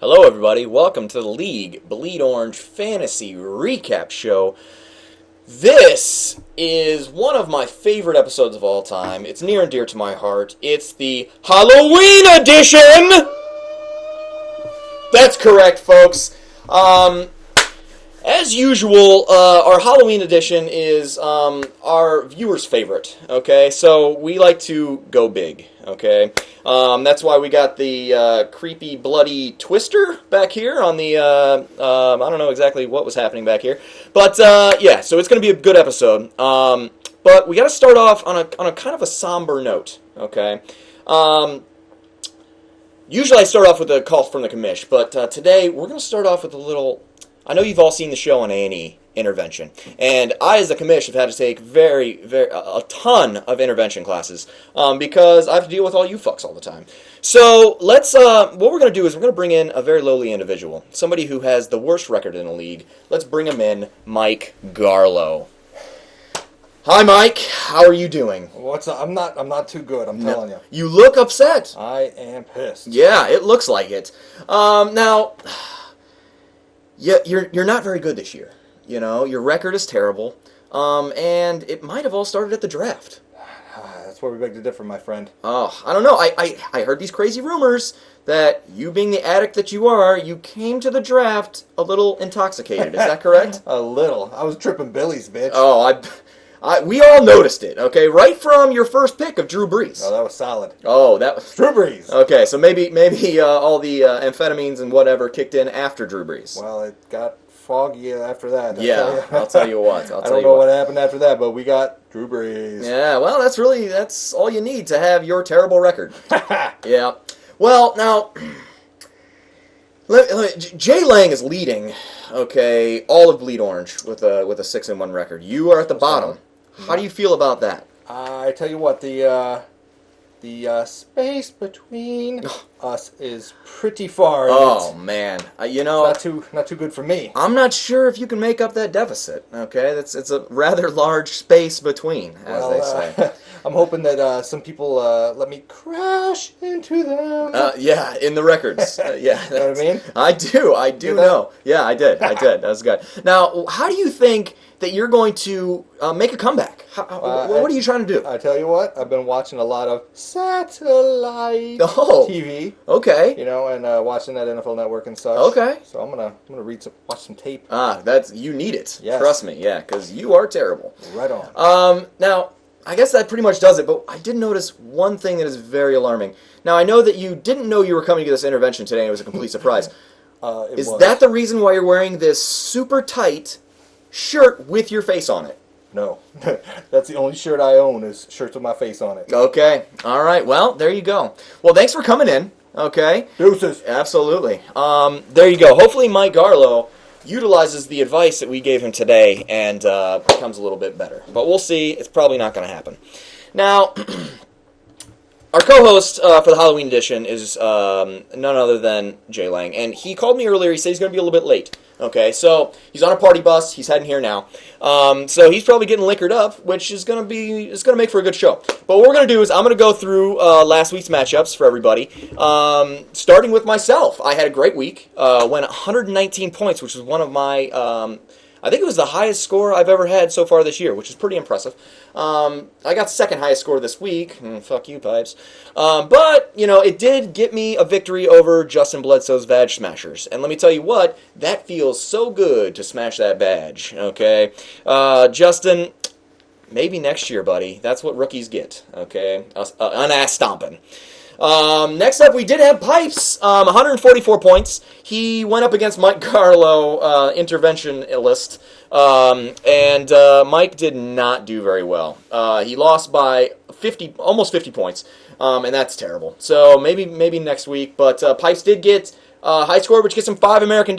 Hello, everybody. Welcome to the League Bleed Orange Fantasy Recap Show. This is one of my favorite episodes of all time. It's near and dear to my heart. It's the Halloween edition! That's correct, folks. As usual, our Halloween edition is our viewers' favorite, okay? So we like to go big, okay? That's why we got the creepy, bloody twister back here on the, I don't know exactly what was happening back here. But, yeah, so it's going to be a good episode. But we got to start off on a kind of a somber note, okay? Usually I start off with a call from the commish, but today we're going to start off with a little... I know you've all seen the show on A&E, Intervention, and I, as a commish, have had to take a ton of intervention classes because I have to deal with all you fucks all the time. So let's, what we're going to do is we're going to bring in a very lowly individual, somebody who has the worst record in the league. Let's bring him in, Mike Garlow. Hi, Mike. How are you doing? What's up? I'm not too good. I'm telling you. You look upset. I am pissed. Yeah, it looks like it. Now. Yeah, you're not very good this year. You know, your record is terrible, and it might have all started at the draft. That's where we beg to differ, my friend. Oh, I don't know. I heard these crazy rumors that you, being the addict that you are, you came to the draft a little intoxicated. Is that correct? A little. I was tripping Billy's, bitch. Oh, we all noticed it. Okay, right from your first pick of Drew Brees. Oh, that was solid. Oh, that was Drew Brees. Okay, so maybe all the amphetamines and whatever kicked in after Drew Brees. Well, it got foggy after that. I'll tell you what. I don't know what happened after that, but we got Drew Brees. Yeah, well, that's all you need to have your terrible record. Yeah. Well, now, Jay Lang is leading, okay, all of Bleed Orange with a 6-1 record. You are at the bottom. How do you feel about that? I tell you what, the space between us is pretty far. Oh man, not too good for me. I'm not sure if you can make up that deficit. Okay, it's a rather large space between, as they say. I'm hoping that some people let me crash into them. Yeah, in the records. Yeah, you know what I mean? I do know. Yeah, I did. That was good. Now, how do you think that you're going to make a comeback? What are you trying to do? I tell you what, I've been watching a lot of satellite TV. Okay. You know, and watching that NFL Network and such. Okay. So I'm gonna watch some tape. You need it. Yes. Trust me. Yeah, because you are terrible. Right on. Now, I guess that pretty much does it, but I did notice one thing that is very alarming. Now, I know that you didn't know you were coming to this intervention today, and it was a complete surprise. Is that the reason why you're wearing this super tight shirt with your face on it? No. That's the only shirt I own is shirts with my face on it. Okay. All right. Well, there you go. Well, thanks for coming in. Okay. Deuces. Absolutely. There you go. Hopefully Mike Garlow utilizes the advice that we gave him today and becomes a little bit better. But we'll see. It's probably not going to happen. Now, our co-host for the Halloween edition is none other than Jay Lang. And he called me earlier. He said he's going to be a little bit late. Okay, so he's on a party bus. He's heading here now. So he's probably getting liquored up, which is going to make for a good show. But what we're going to do is I'm going to go through last week's matchups for everybody. Starting with myself. I had a great week. Went 119 points, which was one of my... I think it was the highest score I've ever had so far this year, which is pretty impressive. I got second highest score this week. Fuck you, Pipes. But, it did get me a victory over Justin Bledsoe's Vag Smashers. And let me tell you what, that feels so good to smash that badge, okay? Justin, maybe next year, buddy. That's what rookies get, okay? An ass stomping. Next up, we did have Pipes, 144 points. He went up against Mike Garlow, interventionist, and Mike did not do very well. He lost by almost 50 points, and that's terrible. So maybe next week, but Pipes did get high score, which gets him $5 American,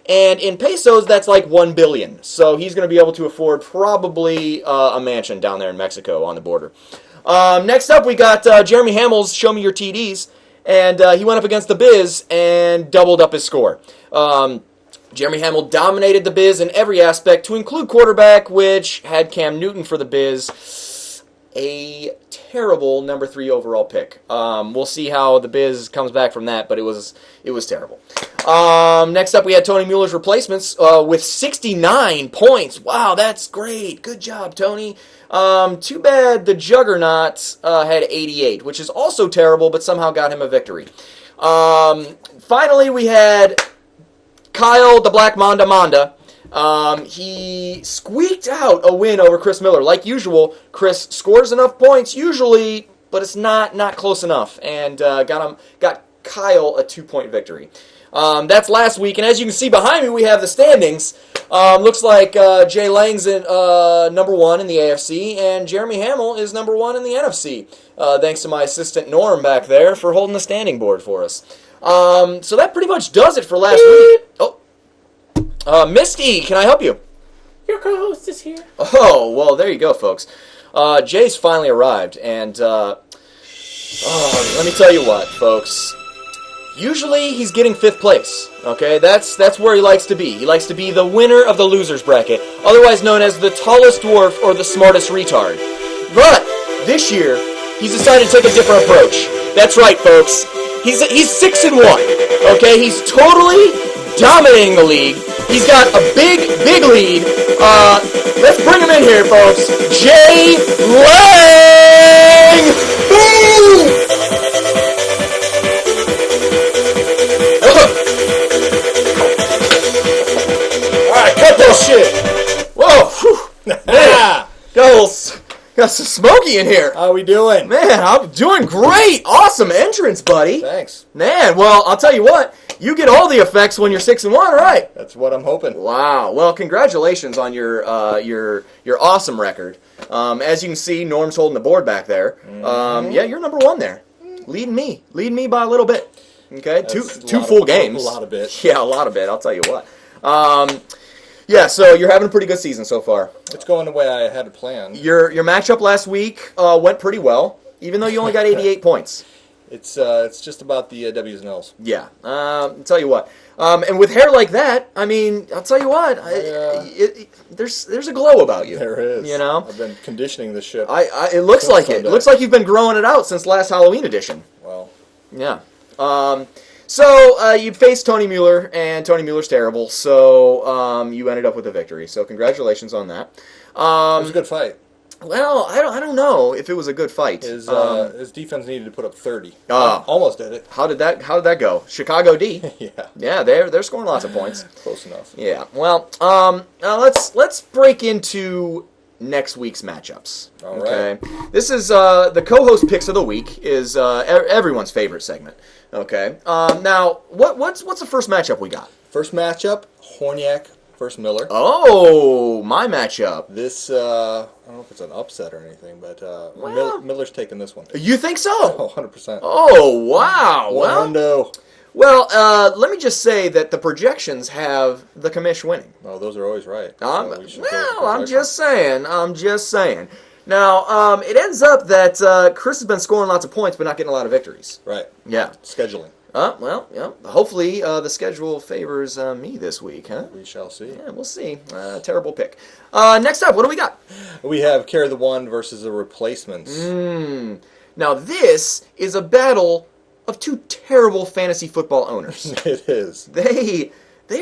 and in pesos, that's like $1 billion. So he's going to be able to afford probably a mansion down there in Mexico on the border. Next up, we got Jeremy Hamill's Show Me Your TDs, and he went up against the Biz and doubled up his score. Jeremy Hamill dominated the Biz in every aspect, to include quarterback, which had Cam Newton for the Biz. a terrible number 3 overall pick. We'll see how the Biz comes back from that, but it was terrible. Next up, we had Tony Mueller's replacements with 69 points. Wow, that's great. Good job, Tony. Too bad the Juggernaut had 88, which is also terrible, but somehow got him a victory. Finally, we had Kyle the Black Manda. He squeaked out a win over Chris Miller. Like usual, Chris scores enough points usually, but it's not close enough, and got Kyle a 2-point victory. That's last week, and as you can see behind me, we have the standings. Looks like Jay Lang's number 1 in the AFC, and Jeremy Hamill is number 1 in the NFC. Thanks to my assistant Norm back there for holding the standing board for us. So that pretty much does it for last week. Oh, Misty, can I help you? Your co-host is here. Oh, well, there you go, folks. Jay's finally arrived, and let me tell you what, folks. Usually, he's getting 5th place, okay? That's where he likes to be. He likes to be the winner of the loser's bracket, otherwise known as the tallest dwarf or the smartest retard. But this year, he's decided to take a different approach. That's right, folks. He's 6-1, okay? He's totally dominating the league. He's got a big lead. Let's bring him in here, folks. Jay Lang! Boom! Alright, cut that shit. Whoa, whew. Man, got some smoky in here. How we doing? Man, I'm doing great. Awesome entrance, buddy. Thanks. Man, well, I'll tell you what. You get all the effects when you're 6-1, right? That's what I'm hoping. Wow. Well, congratulations on your awesome record. As you can see, Norm's holding the board back there. Yeah, you're number 1 there, leading me by a little bit. Okay, That's two full games. A lot of bit. Yeah, a lot of bit. I'll tell you what. Yeah, so you're having a pretty good season so far. It's going the way I had it planned. Your matchup last week went pretty well, even though you only got 88 points. It's just about the W's and L's. Yeah, I'll tell you what. And with hair like that, I mean, I'll tell you what. There's a glow about you. There is. You know, I've been conditioning this ship. it looks like it. It looks like you've been growing it out since last Halloween edition. Well, yeah. So you faced Tony Mueller, and Tony Mueller's terrible. So you ended up with a victory. So congratulations on that. it was a good fight. Well, I don't know if it was a good fight. His defense needed to put up 30. Almost did it. How did that go? Chicago D. Yeah. Yeah, they're scoring lots of points. Close enough. Yeah. Well, let's break into next week's matchups. All right. Okay. This is the co-host picks of the week is everyone's favorite segment. Okay. Now, what's the first matchup we got? First matchup, Horniak versus Miller. Oh, my matchup. This, I don't know if it's an upset or anything, but Well- Miller's taking this one. You think so? Oh, 100%. Oh, wow. Well, let me just say that the projections have the commish winning. Oh, those are always right. I'm So we should go with just saying. Now, it ends up that Chris has been scoring lots of points, but not getting a lot of victories. Right. Yeah. Scheduling. Well, yeah. Hopefully, the schedule favors me this week, huh? We shall see. Yeah, we'll see. Terrible pick. Next up, what do we got? We have Carry the One versus the Replacements. Now, this is a battle of 2 terrible fantasy football owners. It is. They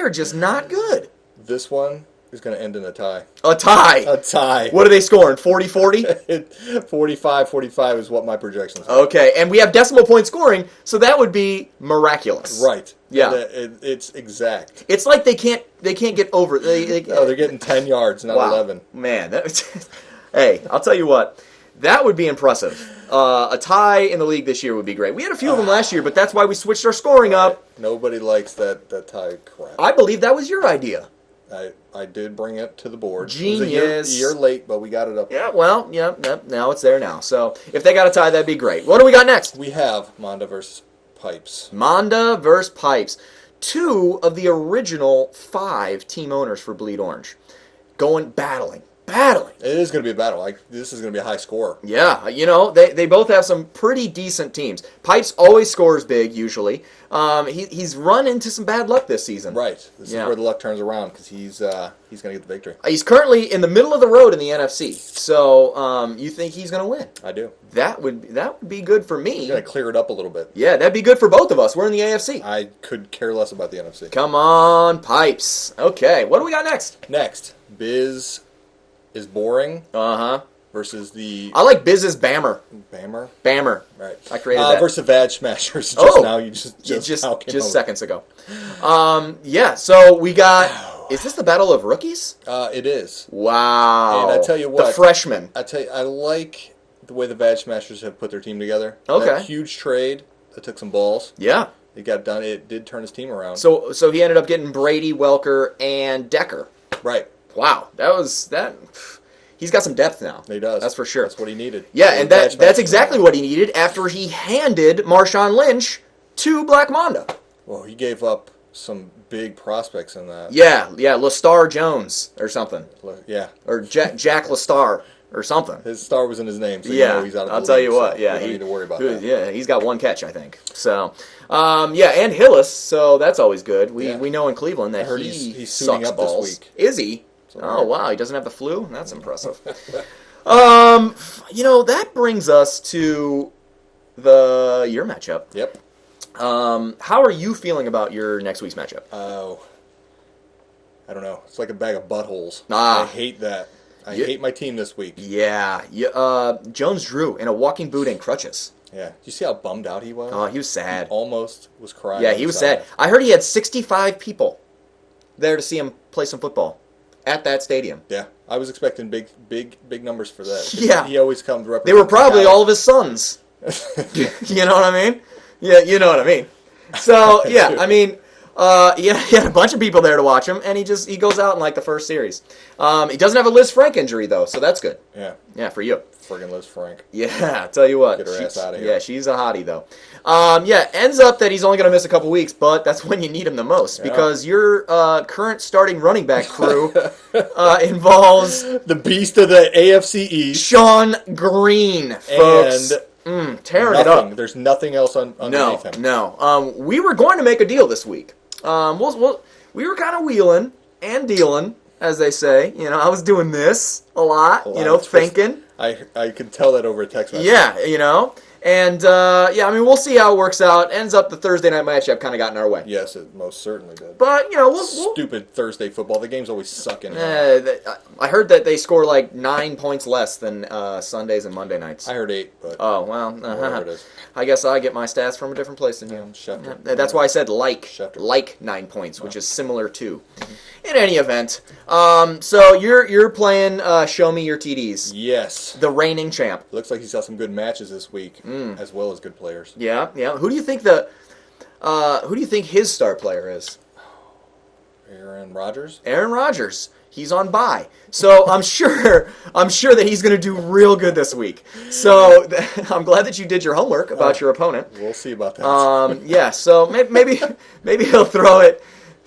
are just not good. This one is going to end in a tie. A tie. A tie. What are they scoring? 40-40? 45-45 is what my projections are. Okay, and we have decimal point scoring, so that would be miraculous. Right. Yeah. It's exact. It's like they can't get over. They're getting 10 yards, not 11. Man, hey, I'll tell you what. That would be impressive. A tie in the league this year would be great. We had a few of them last year, but that's why we switched our scoring up. Nobody likes that tie crap. I believe that was your idea. I did bring it to the board. Genius. It was a year late, but we got it up. Yeah, well, now it's there now. So if they got a tie, that'd be great. What do we got next? We have Manda versus Pipes. Manda versus Pipes. 2 of the original 5 team owners for Bleed Orange. Battling battling. It is going to be a battle. This is going to be a high score. Yeah, they both have some pretty decent teams. Pipes always scores big, usually. He's run into some bad luck this season. Right. This is where the luck turns around because he's going to get the victory. He's currently in the middle of the road in the NFC. So you think he's going to win? I do. That would be good for me. He's going to clear it up a little bit. Yeah, that'd be good for both of us. We're in the AFC. I could care less about the NFC. Come on, Pipes. Okay, what do we got next? Next, Biz is boring Uh-huh. versus the I like Biz's Bammer. Bammer. Bammer. Right. I created that. Versus Vag Smashers. Just seconds ago. Yeah, so we got... Is this the Battle of Rookies? It is. Wow. And I tell you what. The freshmen. I like the way the Vag Smashers have put their team together. Okay. That huge trade that took some balls. Yeah. It got done. It did turn his team around. So he ended up getting Brady, Welker, and Decker. Right. Wow. That. He's got some depth now. He does. That's for sure. That's what he needed. Yeah, and that's exactly what he needed after he handed Marshawn Lynch to Black Mamba. Well, he gave up some big prospects in that. Yeah, Lestar Jones or something. Yeah. Or Jack Lestar or something. His star was in his name, so yeah, he's out of the I'll tell league, you what. so Yeah, we don't need to worry about that. Yeah, he's got one catch, I think. So, and Hillis. So that's always good. We know in Cleveland that I heard he's he's suiting sucks up balls. this week. Is he? So Oh wow, he doesn't have the flu. That's impressive. That brings us to your matchup. Yep. How are you feeling about your next week's matchup? Oh, I don't know. It's like a bag of buttholes. Ah. I hate that. I hate my team this week. Yeah. Jones Drew in a walking boot and crutches. Yeah. Did you see how bummed out he was? Oh, he was sad. Almost was crying. Yeah, he was sad. I heard he had 65 people there to see him play some football at that stadium. Yeah. I was expecting big numbers for that. 'Cause Yeah. He always comes representing. They were probably the all of his sons. You know what I mean? Yeah, you know what I mean. So, yeah, I mean, he had a bunch of people there to watch him, and he goes out in like the first series. He doesn't have a Liz Frank injury, though, so that's good. Yeah. Yeah, for you. Friggin' Liz Frank. Yeah, tell you what. Get her ass out of here. Yeah, she's a hottie, though. Ends up that he's only going to miss a couple weeks, but that's when you need him the most, because your current starting running back crew involves... The beast of the AFC East. Sean Green, folks. And tearing it up. There's nothing else underneath him. No. We were going to make a deal this week. We were kind of wheeling and dealing, as they say. I was doing this a lot, thinking. I could tell that over a text message. Yeah, And, we'll see how it works out. Ends up the Thursday night matchup kind of got in our way. Yes, it most certainly did. But, we'll Stupid Thursday football. The games always suck anyway. I heard that they score like 9 points less than Sundays and Monday nights. I heard 8, but Oh, well. whatever it is. I guess I get my stats from a different place than you. Schefter. That's why I said like 9 points, which is similar to. In any event, so you're playing Show Me Your TDs. Yes. The reigning champ. Looks like he's got some good matches this week, as well as good players. Yeah. Who do you think his star player is? Aaron Rodgers. Aaron Rodgers. He's on bye, so I'm sure that he's going to do real good this week. So I'm glad that you did your homework about your opponent. We'll see about that. So maybe he'll throw it.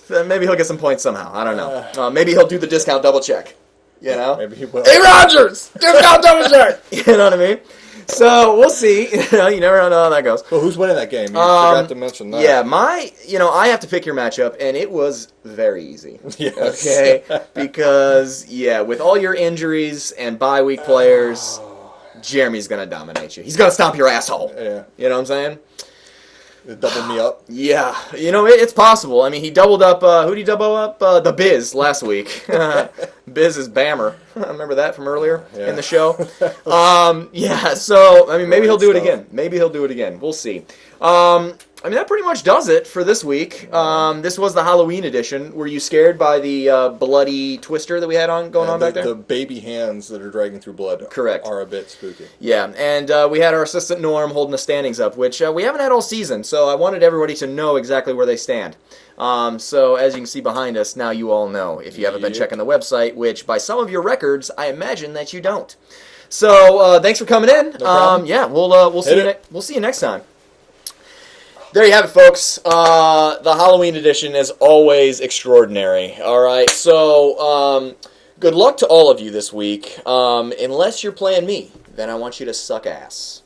Maybe he'll get some points somehow. I don't know. Maybe he'll do the discount double check. Maybe he will. Hey, Rodgers! Discount double check! You know what I mean? So we'll see. You never know how that goes. Well, who's winning that game? You forgot to mention that. Yeah, I have to pick your matchup, and it was very easy. Yes. Okay? Because, with all your injuries and bye week players, Jeremy's going to dominate you. He's going to stomp your asshole. Yeah. You know what I'm saying? It doubled me up. Yeah, it's possible. I mean, he doubled up. Who did he double up? The Biz last week. Biz is Bammer. I remember that from earlier in the show. So I mean, maybe he'll do it again. We'll see. That pretty much does it for this week. This was the Halloween edition. Were you scared by the bloody twister that we had going on back there? The baby hands that are dragging through blood Correct. are a bit spooky. Yeah, and we had our assistant Norm holding the standings up, which we haven't had all season, so I wanted everybody to know exactly where they stand. So as you can see behind us, now you all know if you haven't been checking the website, which by some of your records, I imagine that you don't. So thanks for coming in. No problem. We'll see you next time. There you have it, folks. The Halloween edition is always extraordinary. All right, so Good luck to all of you this week. Unless you're playing me, then I want you to suck ass.